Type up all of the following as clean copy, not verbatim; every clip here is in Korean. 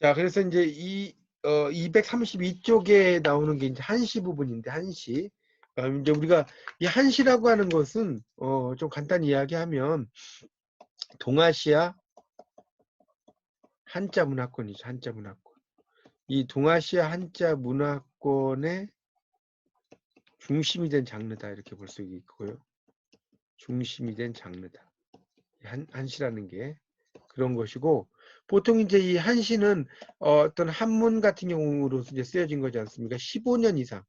자, 그래서 이제 232쪽에 나오는 게 이제 한시 부분인데, 한시. 이제 우리가 이 한시라고 하는 것은, 좀 간단히 이야기하면, 동아시아 한자 문화권이죠, 한자 문화권. 이 동아시아 한자 문화권의 중심이 된 장르다, 이렇게 볼 수 있고요. 중심이 된 장르다. 한시라는 게 그런 것이고, 보통 이제 이 한시는 어떤 한문 같은 경우로 이제 쓰여진 거지 않습니까? 15년 이상.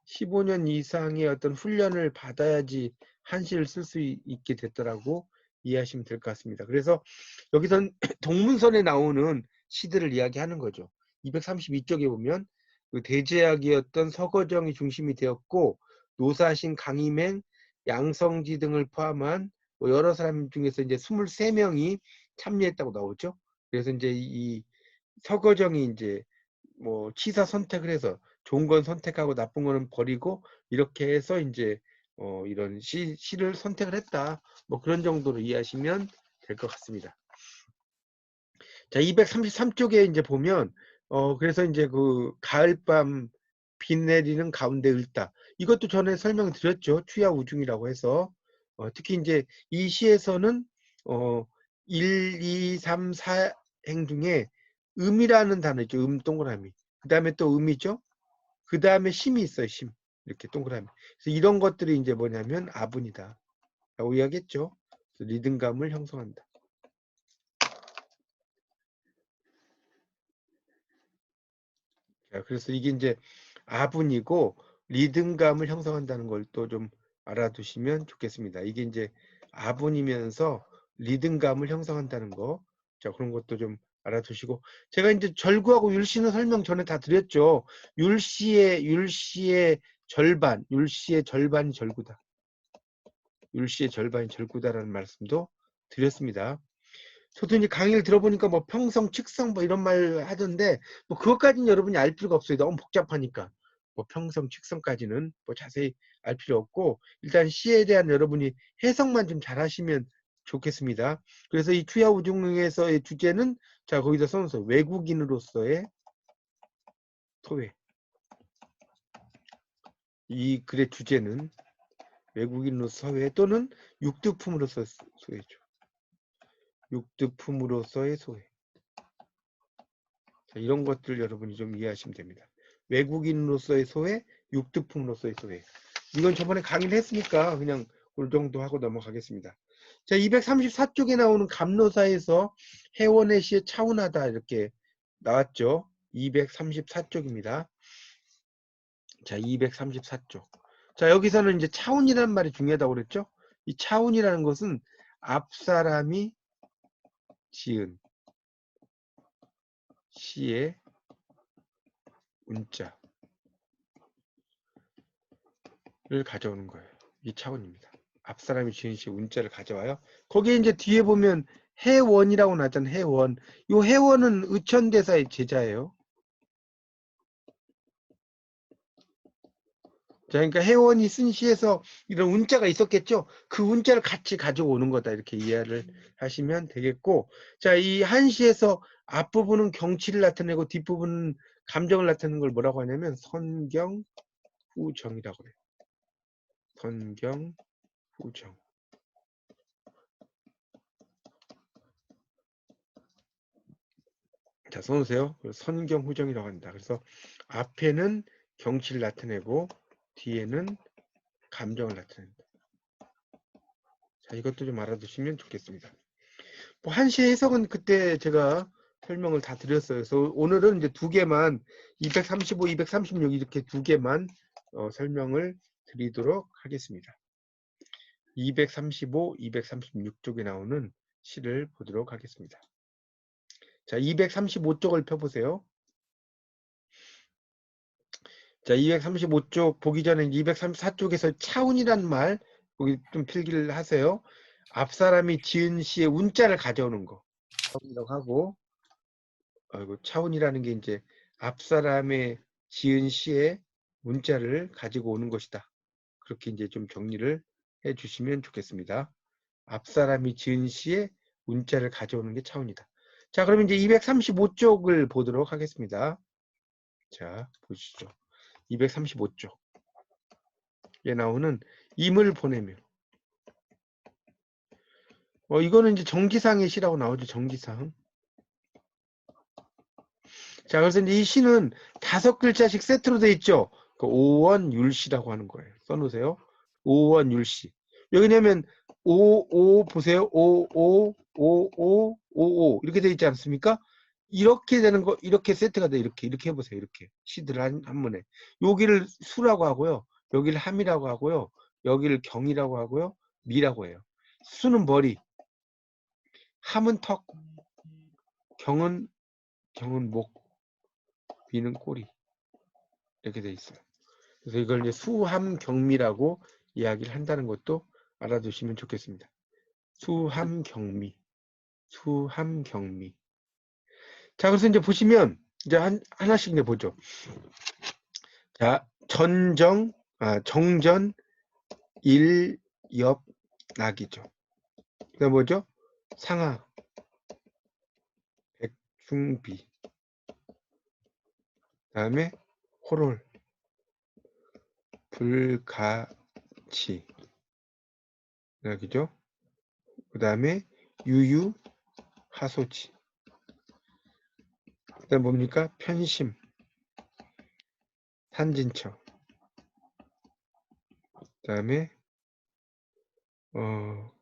15년 이상의 어떤 훈련을 받아야지 한시를 쓸 수 있게 됐더라고 이해하시면 될 것 같습니다. 그래서 여기선 동문선에 나오는 시들을 이야기하는 거죠. 232쪽에 보면 그 대제학이었던 서거정이 중심이 되었고 노사신, 강희맹, 양성지 등을 포함한 뭐 여러 사람 중에서 이제 23명이 참여했다고 나오죠. 그래서 이제 이 서거정이 이제 뭐 치사 선택을 해서 좋은 건 선택하고 나쁜 거는 버리고 이렇게 해서 이제 이런 시를 선택을 했다. 뭐 그런 정도로 이해하시면 될 것 같습니다. 자, 233쪽에 이제 보면 그래서 이제 그 가을밤 비 내리는 가운데 읊다. 이것도 전에 설명을 드렸죠. 추야 우중이라고 해서 특히 이제 이 시에서는 1, 2, 3, 4행 중에 음이라는 단어 있죠. 동그라미. 그 다음에 또 음이죠. 그 다음에 심이 있어요. 심. 이렇게 동그라미. 그래서 이런 것들이 이제 뭐냐면 아분이다. 라고 이야기했죠. 리듬감을 형성한다. 그래서 이게 이제 아분이고 리듬감을 형성한다는 걸 또 좀 알아두시면 좋겠습니다. 이게 이제 아분이면서 리듬감을 형성한다는 거. 자, 그런 것도 좀 알아두시고. 제가 이제 절구하고 율시는 설명 전에 다 드렸죠. 율시의 절반이 절구다. 율시의 절반이 절구다라는 말씀도 드렸습니다. 저도 이제 강의를 들어보니까 뭐 평성, 측성 뭐 이런 말 하던데 뭐 그것까지는 여러분이 알 필요가 없어요. 너무 복잡하니까. 뭐 평성, 측성까지는 뭐 자세히 알 필요 없고 일단 시에 대한 여러분이 해석만 좀 잘하시면 좋겠습니다. 그래서 이 추야우중에서의 주제는 자 거기다 써놓으세요. 외국인으로서의 소외. 이 글의 주제는 외국인으로서 소외 또는 육두품으로서 소외죠. 육두품으로서의 소외. 자, 이런 것들 여러분이 좀 이해하시면 됩니다. 외국인으로서의 소외, 육두품으로서의 소외. 이건 저번에 강의를 했으니까 그냥 그 정도 하고 넘어가겠습니다. 자, 234쪽에 나오는 감로사에서 해원의 시에 차운하다 이렇게 나왔죠. 234쪽입니다. 자, 234쪽. 자, 여기서는 이제 차운이라는 말이 중요하다고 그랬죠. 이 차운이라는 것은 앞사람이 지은 시의 운자를 가져오는 거예요. 이 차운입니다. 앞사람이 지은 시 운자를 가져와요. 거기에 이제 뒤에 보면 해원이라고 나잖아요. 해원. 이 해원은 의천대사의 제자예요. 자, 그러니까 해원이 쓴 시에서 이런 운자가 있었겠죠. 그 운자를 같이 가져오는 거다 이렇게 이해를 하시면 되겠고, 자, 이 한시에서 앞부분은 경치를 나타내고 뒷부분은 감정을 나타내는 걸 뭐라고 하냐면 선경후정이라고 해요. 선경후정. 자, 써놓으세요. 선경후정이라고 한다. 그래서 앞에는 경치를 나타내고 뒤에는 감정을 나타낸다. 자, 이것도 좀 알아두시면 좋겠습니다. 뭐 한시의 해석은 그때 제가 설명을 다 드렸어요. 그래서 오늘은 이제 두 개만 235, 236 이렇게 두 개만 설명을 드리도록 하겠습니다. 235, 236쪽에 나오는 시를 보도록 하겠습니다. 자, 235쪽을 펴보세요. 자, 235쪽 보기 전에 234쪽에서 차운이란 말 거기 좀 필기를 하세요. 앞사람이 지은 시의 운자를 가져오는 거. 차운이라고 하고 차운이라는 게 이제 앞사람의 지은 시의 문자를 가지고 오는 것이다. 그렇게 이제 좀 정리를 해 주시면 좋겠습니다. 앞사람이 지은 시의 문자를 가져오는 게 차운이다. 자, 그러면 이제 235쪽을 보도록 하겠습니다. 자, 보시죠. 235쪽. 에 나오는 임을 보내며. 이거는 이제 정기상의 시라고 나오죠. 정기상. 자, 그래서 이제 이 시는 5글자씩 세트로 돼 있죠. 그 오원율시라고 하는 거예요. 써놓으세요. 오원율시. 여기냐면 오 보세요. 오 이렇게 돼 있지 않습니까? 이렇게 되는 거, 이렇게 세트가 돼. 이렇게 해보세요. 이렇게 시들 한문에. 여기를 수라고 하고요. 여기를 함이라고 하고요. 여기를 경이라고 하고요. 미라고 해요. 수는 머리, 함은 턱, 경은 목, 미는 꼬리. 이렇게 돼 있어요. 그래서 이걸 이제 수함경미라고 이야기를 한다는 것도 알아두시면 좋겠습니다. 수함경미. 자, 그래서 이제 보시면 이제 하나씩 이제 보죠. 자, 정전, 일엽, 낙이죠. 그다음 뭐죠? 상하, 백중비. 그다음에 호롤, 불가치. 낙이죠. 그다음에 유유, 하소치. 그다음 뭡니까? 편심, 산진처. 그다음에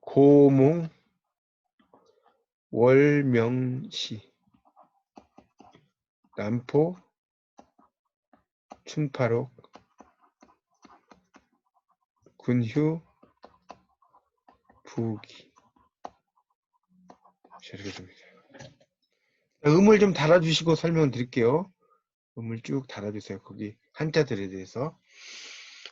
고몽, 월명시, 남포, 춘파록, 군휴, 부기. 이렇게 됩니다. 음을 좀 달아주시고 설명을 드릴게요. 음을 쭉 달아주세요. 거기 한자들에 대해서.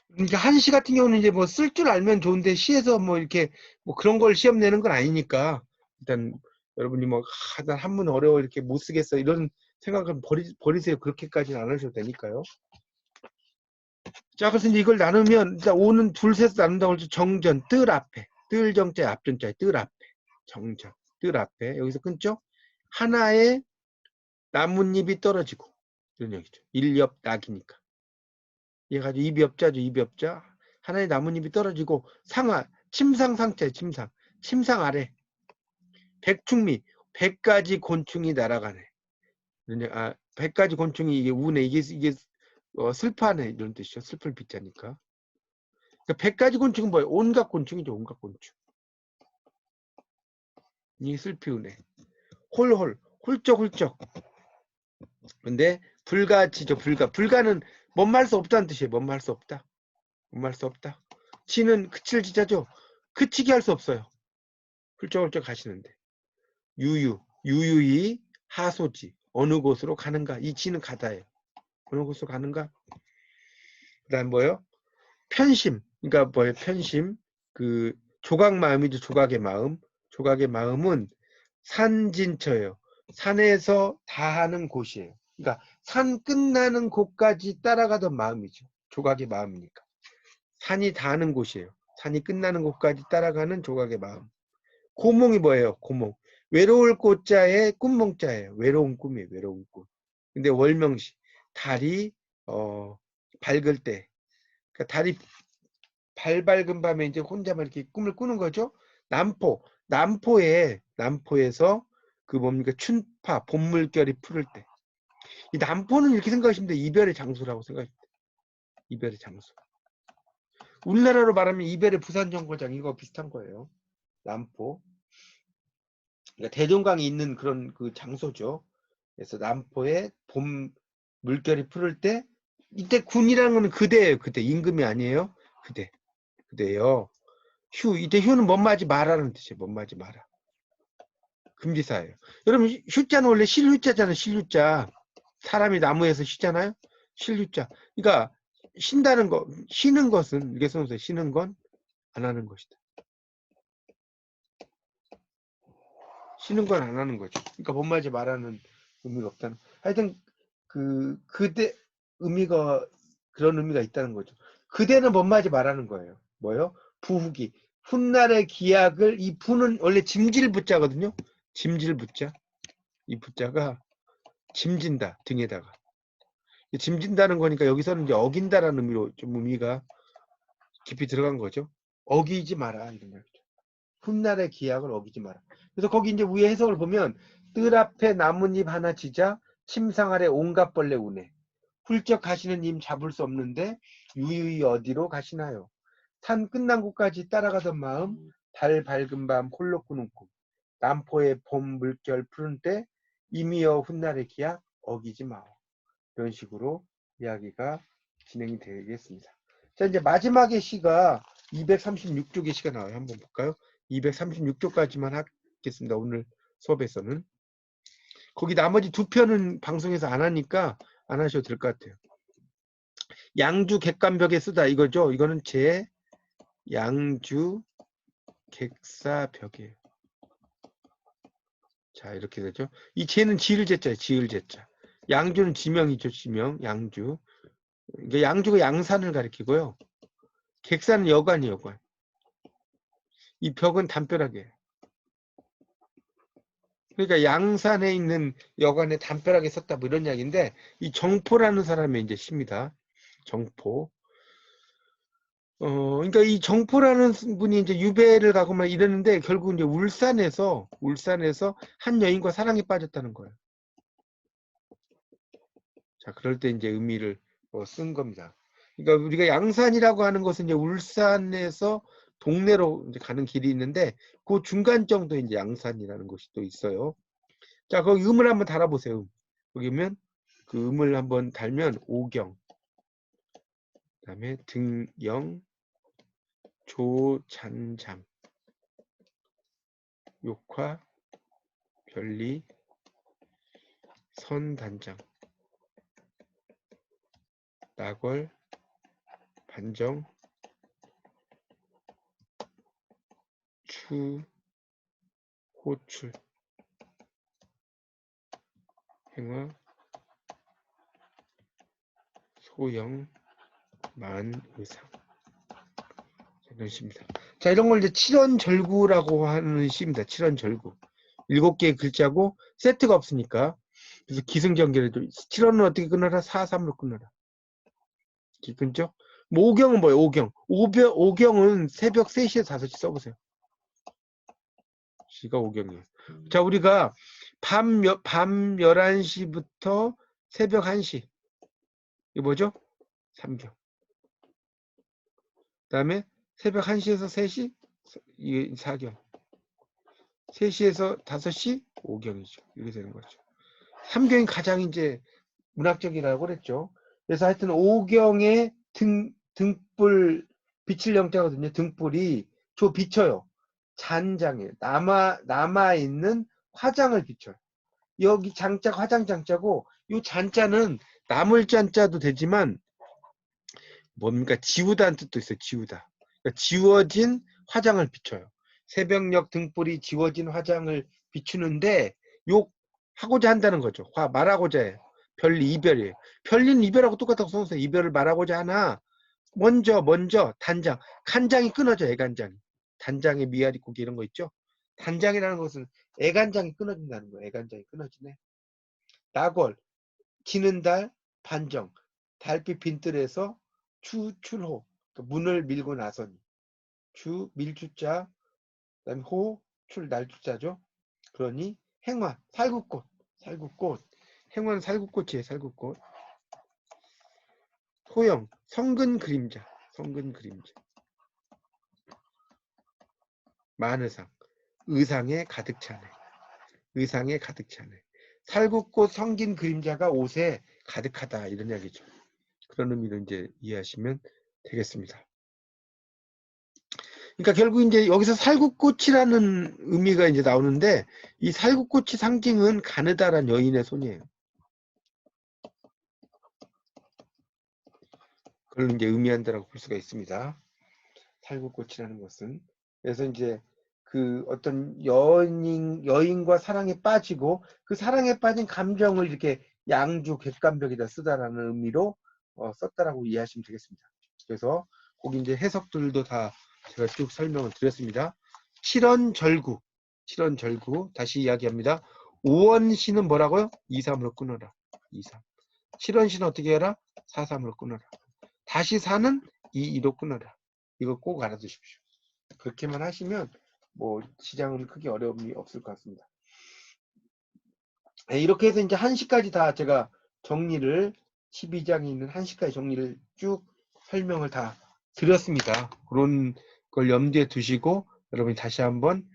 그러니까 한시 같은 경우는 이제 뭐 쓸 줄 알면 좋은데 시에서 뭐 이렇게 뭐 그런 걸 시험 내는 건 아니니까 일단 여러분이 뭐 난 한문 어려워 이렇게 못 쓰겠어 이런 생각은 버리세요. 그렇게까지는 안 하셔도 되니까요. 자, 그래서 이제 이걸 나누면 일단 오는 둘셋 나눈다고 해서 정전 뜰 앞에 뜰 정자 앞전자에 뜰 앞에 정전 뜰 앞에 여기서 끊죠. 하나의 나뭇잎이 떨어지고 이런 얘기죠. 일엽 낙이니까. 얘가지고 이비업자죠. 이비업자. 하나의 나뭇잎이 떨어지고 상하 침상상자에 침상 아래 백충미 100가지 곤충이 날아가네. 100가지 곤충이 이게 우네 이게 슬퍼하네 이런 뜻이죠. 슬플 빛자니까. 그러니까 100가지 곤충은 뭐예요? 온갖 곤충이죠. 온갖 곤충. 이 슬피 우네. 홀쩍. 근데 불가치죠. 불가는 뭔 말 수 없다는 뜻이에요. 뭔 말 수 없다. 치는 그칠 지자죠. 그치게 할 수 없어요. 훌쩍훌쩍 가시는데. 유유히 하소지. 어느 곳으로 가는가. 이 치는 가다예요. 어느 곳으로 가는가. 그 다음 뭐예요? 편심. 그러니까 뭐예요? 편심. 그 조각마음이죠. 조각의 마음은 산진처예요. 산에서 다하는 곳이에요. 그러니까 산 끝나는 곳까지 따라가던 마음이죠. 조각의 마음이니까. 산이 닿는 곳이에요. 산이 끝나는 곳까지 따라가는 조각의 마음. 고몽이 뭐예요? 고몽. 외로울 꽃자에 꿈몽자예요. 외로운 꿈이에요. 외로운 꿈. 근데 월명시. 달이 밝을 때. 그러니까 달이 밝은 밤에 이제 혼자만 이렇게 꿈을 꾸는 거죠. 남포에서 그 뭡니까? 춘파, 봄물결이 푸를 때. 이 남포는 이렇게 생각하시면 돼요. 이별의 장소라고 생각하시면 돼요. 이별의 장소. 우리나라로 말하면 이별의 부산정거장 이거 비슷한 거예요. 남포. 그러니까 대동강이 있는 그런 그 장소죠. 그래서 남포에 봄 물결이 푸를 때 이때 군이라는 건 그대예요. 그대 임금이 아니에요. 그대요. 이때 휴는 멋마지 마라는 뜻이에요. 멋마지 마라. 금지사예요. 여러분 휴자는 원래 실휴자잖아요. 실휴자. 사람이 나무에서 쉬잖아요. 실휴자. 그러니까 쉰다는 거, 쉬는 것은 이게 써놓으세요. 쉬는 건 안 하는 것이다. 쉬는 건 안 하는 거죠. 그러니까 멋마지 말하는 의미가 없다는. 하여튼 그대 의미가 그런 의미가 있다는 거죠. 그대는 멋마지 말하는 거예요. 뭐요? 부후기. 훗날의 기약을 이 부는 원래 짐질부자거든요. 짐질부자. 이 부자가 짐진다, 등에다가. 짐진다는 거니까 여기서는 이제 어긴다라는 의미로 좀 의미가 깊이 들어간 거죠. 어기지 마라 이런 말이죠. 훗날의 기약을 어기지 마라. 그래서 거기 이제 위에 해석을 보면 뜰 앞에 나뭇잎 하나 지자 침상 아래 온갖 벌레 우네. 훌쩍 가시는 님 잡을 수 없는데 유유히 어디로 가시나요? 산 끝난 곳까지 따라가던 마음 달 밝은 밤 홀로 꾸는 꿈 남포의 봄 물결 푸른 때 이미여 훗날의 기약 어기지 마오. 이런 식으로 이야기가 진행이 되겠습니다. 자, 이제 마지막의 시가 236쪽의 시가 나와요. 한번 볼까요? 236쪽까지만 하겠습니다. 오늘 수업에서는. 거기 나머지 두 편은 방송에서 안 하니까 안 하셔도 될 것 같아요. 양주 객관벽에 쓰다 이거죠. 이거는 제 양주 객사벽이에요. 자, 이렇게 되죠. 이 제는 지을제자예요. 지을제자. 양주는 지명이죠. 지명. 양주. 그러니까 양주가 양산을 가리키고요. 객사는 여관이에요. 여관. 이 벽은 담벼락이에요. 그러니까 양산에 있는 여관에 담벼락에 섰다 뭐 이런 이야기인데 이 정포라는 사람의 이제 시입니다. 정포. 그러니까 이 정포라는 분이 이제 유배를 가고 막 이랬는데 결국 이제 울산에서 한 여인과 사랑에 빠졌다는 거예요. 자, 그럴 때 이제 의미를 쓴 겁니다. 그러니까 우리가 양산이라고 하는 것은 이제 울산에서 동네로 이제 가는 길이 있는데 그 중간 정도에 이제 양산이라는 것이 또 있어요. 자, 거기 음을 한번 달아보세요. 거기면 그 음을 한번 달면 오경, 그다음에 등영, 조잔장, 욕화, 별리, 선단장, 낙월, 반정, 추, 호출, 행화, 소영, 만의상. 이런 시입니다. 자, 이런 걸 이제 칠원절구라고 하는 시입니다. 칠원절구. 7개의 글자고 세트가 없으니까. 그래서 기승전결을 7원은 어떻게 끊어라? 4-3으로 끊어라. 이렇게 끊죠? 뭐 오경은 뭐예요? 오경. 오경은 새벽 3시에서 5시 써보세요. 시가 오경이에요. 자, 우리가 밤 11시부터 새벽 1시. 이거 뭐죠? 3경. 그 다음에 새벽 1시에서 3시? 이게 4경. 3시에서 5시? 5경이죠. 이렇게 되는 거죠. 3경이 가장 이제 문학적이라고 그랬죠. 그래서 하여튼 5경의 등불, 비칠 영자거든요. 등불이 비쳐요. 잔장에 남아있는 화장을 비춰요. 여기 장자 화장 장자고 이 잔자는 나물 잔자도 되지만 뭡니까? 지우다는 뜻도 있어요. 지우다. 그러니까 지워진 화장을 비춰요. 새벽녘 등불이 지워진 화장을 비추는데 욕하고자 한다는 거죠. 말하고자 해요. 별리 이별이에요. 별리는 이별하고 똑같다고 써놓으세요. 이별을 말하고자 하나 먼저 단장. 간장이 끊어져. 애간장이. 단장에 미아리 고기 이런 거 있죠. 단장이라는 것은 애간장이 끊어진다는 거예요. 애간장이 끊어지네. 낙월, 지는 달, 반정, 달빛 빈뜰에서 출호, 그러니까 문을 밀고 나서니. 밀주자, 그다음에 출 날주자죠. 그러니 행화, 살구꽃, 행화는 살구꽃이에요. 살구꽃. 소영, 성근 그림자. 만의상, 의상에 가득 차네. 살구꽃 성긴 그림자가 옷에 가득하다 이런 이야기죠. 그런 의미로 이제 이해하시면 되겠습니다. 그러니까 결국 이제 여기서 살구꽃이라는 의미가 이제 나오는데 이 살구꽃이 상징은 가느다란 여인의 손이에요. 그걸 이제 의미한다라고 볼 수가 있습니다. 살구꽃이라는 것은. 그래서 이제 그 어떤 여인과 사랑에 빠지고 그 사랑에 빠진 감정을 이렇게 양주 객관벽에다 쓰다라는 의미로 썼다라고 이해하시면 되겠습니다. 그래서 거기 이제 해석들도 다 제가 쭉 설명을 드렸습니다. 칠원절구 다시 이야기합니다. 5원 시는 뭐라고요? 2, 3으로 끊어라. 2, 3. 7원 시는 어떻게 해라? 4, 3으로 끊어라. 다시 4는 2, 2로 끊어라. 이거 꼭 알아두십시오. 그렇게만 하시면 뭐 시장은 크게 어려움이 없을 것 같습니다. 네, 이렇게 해서 이제 1시까지 다 제가 정리를 12장에 있는 1시까지 정리를 쭉 설명을 다 드렸습니다. 그런 걸 염두에 두시고 여러분이 다시 한번